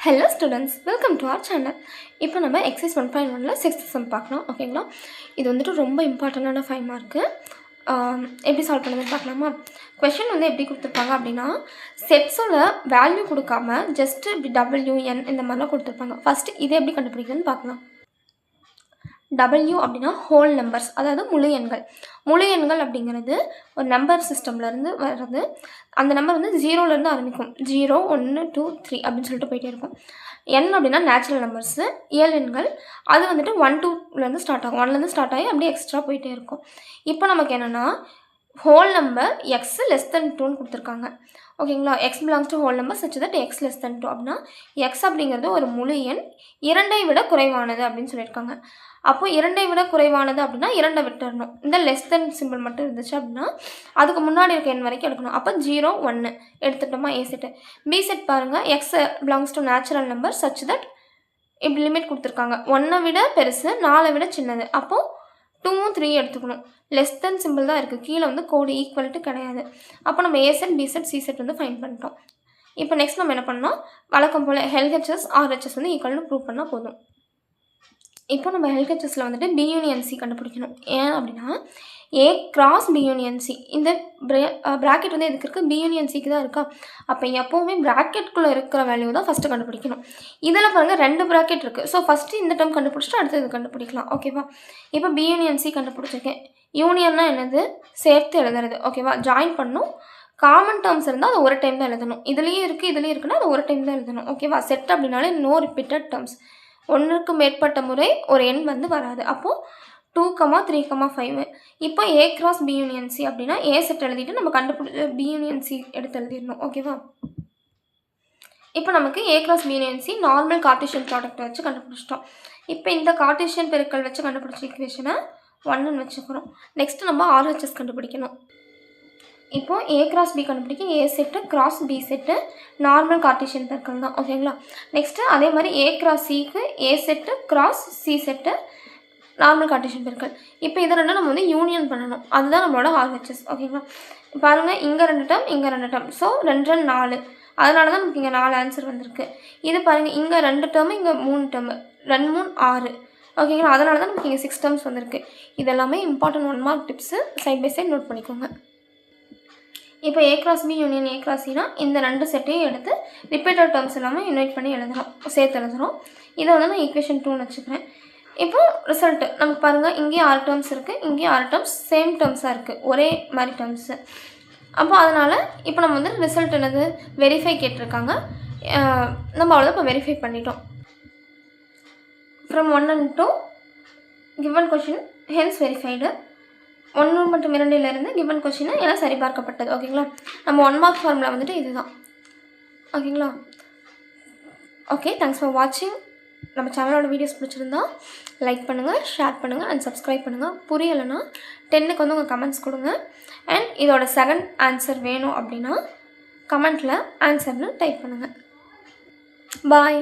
Hello students, welcome to our channel. இப்போ நம்ம exercise 1.1ல 6th sum பார்க்கலாம். ஓகேங்களா? இது வந்துட்டு ரொம்ப இம்பார்ட்டன்டான 5 மார்க். எப்படி சால்வ் பண்ணுதுன்னு பார்க்கலாமா? क्वेश्चन வந்து எப்படி கொடுத்திருப்பாங்க அப்படினா செட்ஸோட வேல்யூ கொடுக்காம ஜஸ்ட் இப்படி w n இந்த மாதிரிலாம் கொடுத்திருப்பாங்க. ஃபர்ஸ்ட் இதை எப்படி கண்டுபிடிக்கிறதுன்னு பார்க்கலாம். W அப்படினா ஹோல் நம்பர்ஸ், அதாவது முழு எண்கள். முழு எண்கள் அப்படிங்கிறது ஒரு நம்பர் சிஸ்டம்லேருந்து வர்றது. அந்த நம்பர் வந்து ஜீரோலேருந்து ஆரம்பிக்கும். 0 1 2 3 அப்படின்னு சொல்லிட்டு போயிட்டே இருக்கும். n அப்படின்னா நேச்சுரல் நம்பர்ஸு, இயல் எண்கள். அது வந்துட்டு 1 2லேருந்து ஸ்டார்ட் ஆகும். 1லேருந்து ஸ்டார்ட் ஆகி அப்படியே எக்ஸ்ட்ரா போயிட்டே இருக்கும். இப்போ நமக்கு என்னென்னா whole number X less than 2ன்னு கொடுத்துருக்காங்க. ஓகேங்களா? X belongs to whole number such that X less than 2 அப்படின்னா எக்ஸ் அப்படிங்கிறது ஒரு முழு எண், 2ஐ விட குறைவானது அப்படின்னு சொல்லியிருக்காங்க. அப்போ 2ஐ விட குறைவானது அப்படின்னா 2ஐ விட்டுறணும். இந்த லெஸ் தென் சிம்பிள் மட்டும் இருந்துச்சு அப்படின்னா அதுக்கு முன்னாடி இருக்க எண் வரைக்கும் எடுக்கணும். அப்போ 0 1 எடுத்துட்டோமா ஏ செட்டு. பி செட் பாருங்கள், X belongs to natural number such that இப்படி லிமிட் கொடுத்துருக்காங்க. 1ஐ விட பெருசு, 4ஐ விட சின்னது. அப்போது 2 3 எடுத்துக்கணும். லெஸ் தென் சிம்பிள் தான் இருக்குது, கீழே வந்து கோடு ஈக்குவல்ட்டு கிடையாது. அப்போ நம்ம A set B set C set வந்து ஃபைன் பண்ணிட்டோம். இப்போ நெக்ஸ்ட் நம்ம என்ன பண்ணோம், வழக்கம் போல் எல்ஹெச்எஸ் ஆர்ஹெச்எஸ் வந்து ஈக்குவல்னு ப்ரூவ் பண்ணால் போதும். இப்போ நம்ம எல்ஹெச்எஸில் வந்துட்டு பி யூனியன் சி கண்டுபிடிக்கணும். ஏன் அப்படின்னா A cross B union C, இந்த ப்ராக்கெட் வந்து எதுக்கு இருக்குது, பி யூனியன் சிக்கு தான் இருக்கா. அப்போ எப்போவுமே ப்ராக்கெட்குள்ளே இருக்கிற வேல்யூ தான் ஃபஸ்ட்டு கண்டுபிடிக்கணும். இதில் பாருங்கள் 2 ப்ராக்கெட் இருக்குது. ஸோ ஃபஸ்ட்டு இந்த டேர்ம் கண்டுபிடிச்சிட்டு அடுத்து இது கண்டுபிடிக்கலாம். ஓகேவா? இப்போ பி யூனியன் சி கண்டுபிடிச்சிருக்கேன். யூனியன்னா என்னது, சேர்த்து எழுதுறது. ஓகேவா? ஜாயின் பண்ணும். காமன் டேர்ம்ஸ் இருந்தால் அது ஒரு டைம் தான் எழுதணும். இதுலேயும் இருக்குன்னா அது ஒரு டைம் தான் எழுதணும். ஓகேவா? செட் அப்படின்னாலே நோ ரிப்பீட்டட் டேர்ம்ஸ், ஒன்றுக்கு மேற்பட்ட முறை ஒரு எண் வந்து வராது. அப்போது 2, 3, 5. இப்போ A cross B union C அப்படின்னா ஏ செட் எழுதிட்டு நம்ம பி யூனியன் சி எடுத்து எழுதிடணும். ஓகேவா? இப்போ நமக்கு A cross B union C normal Cartesian product வச்சு கண்டுபிடிச்சிட்டோம். இப்போ இந்த கார்ட்டீசியன் பெருக்கல் வச்சு கண்டுபிடிச்ச ஈக்குவேஷனை 1ன்னு வச்சுக்கிறோம். நெக்ஸ்ட்டு நம்ம ஆர்ஹெச்எஸ் கண்டுபிடிக்கணும். இப்போது ஏ கிராஸ் பி கண்டுபிடிக்க A set cross B set normal Cartesian பெருக்கல் தான். ஓகேங்களா? நெக்ஸ்ட்டு அதே மாதிரி ஏ கிராஸ் சிக்கு A set cross C set normal Cartesian பெருக்கல். இப்போ இதை ரெண்டும் நம்ம வந்து யூனியன் பண்ணணும். அதுதான் நம்மளோட ஆர்ஹெச்எஸ். ஓகேங்களா? பாருங்கள், இங்கே 2 டேர்ம், இங்கே 2 டேர்ம். ஸோ 2 2 4. அதனால தான் நமக்கு இங்கே 4 ஆன்சர் வந்திருக்கு. இது பாருங்கள், இங்கே 2 டேர்மு, இங்கே 3 டேர்மு, 2 3 6. ஓகேங்களா? அதனால தான் நமக்கு இங்கே 6 டேர்ம்ஸ் வந்திருக்கு. இதெல்லாமே important 1 mark tips, side by side note பண்ணிக்கோங்க. இப்போ A cross B union A cross சினா இந்த 2 செட்டையும் எடுத்து ரிப்பீட்டட் டேர்ம்ஸ் எல்லாமே யூனைட் பண்ணி எழுதுகிறோம், சேர்த்து எழுதுகிறோம். இதை வந்து நான் ஈக்குவேஷன் 2ன்னு வச்சுக்கிறேன். இப்போது ரிசல்ட்டு நமக்கு பாருங்கள், இங்கேயும் 6 டேர்ம்ஸ் இருக்குது, இங்கேயும் 6 டேர்ம்ஸ் சேம் டேர்ம்ஸாக இருக்குது, ஒரே மாதிரி டேர்ம்ஸு. அப்போ அதனால் இப்போ நம்ம வந்து ரிசல்ட் என்னது, வெரிஃபை கேட்டிருக்காங்க. நம்ம அவ்வளோதான் இப்போ வெரிஃபை பண்ணிட்டோம். From 1 and 2 given question hence verified. 1 மற்றும் 2லிருந்து கிவன் கொஷினை எல்லாம் சரிபார்க்கப்பட்டது. ஓகேங்களா? நம்ம 1 மார்க் ஃபார்முலா வந்துட்டு இதுதான். ஓகேங்களா? ஓகே, தேங்க்ஸ் ஃபார் வாட்சிங். நம்ம சேனலோட வீடியோஸ் பிடிச்சிருந்தா லைக் பண்ணுங்கள், ஷேர் பண்ணுங்கள் அண்ட் சப்ஸ்கிரைப் பண்ணுங்கள். புரியலைன்னா 10க்கு வந்து உங்கள் கமெண்ட்ஸ் கொடுங்க. அண்ட் இதோட செகண்ட் ஆன்சர் வேணும் அப்படின்னா கமெண்ட்டில் ஆன்சர்னு டைப் பண்ணுங்கள். பாய்.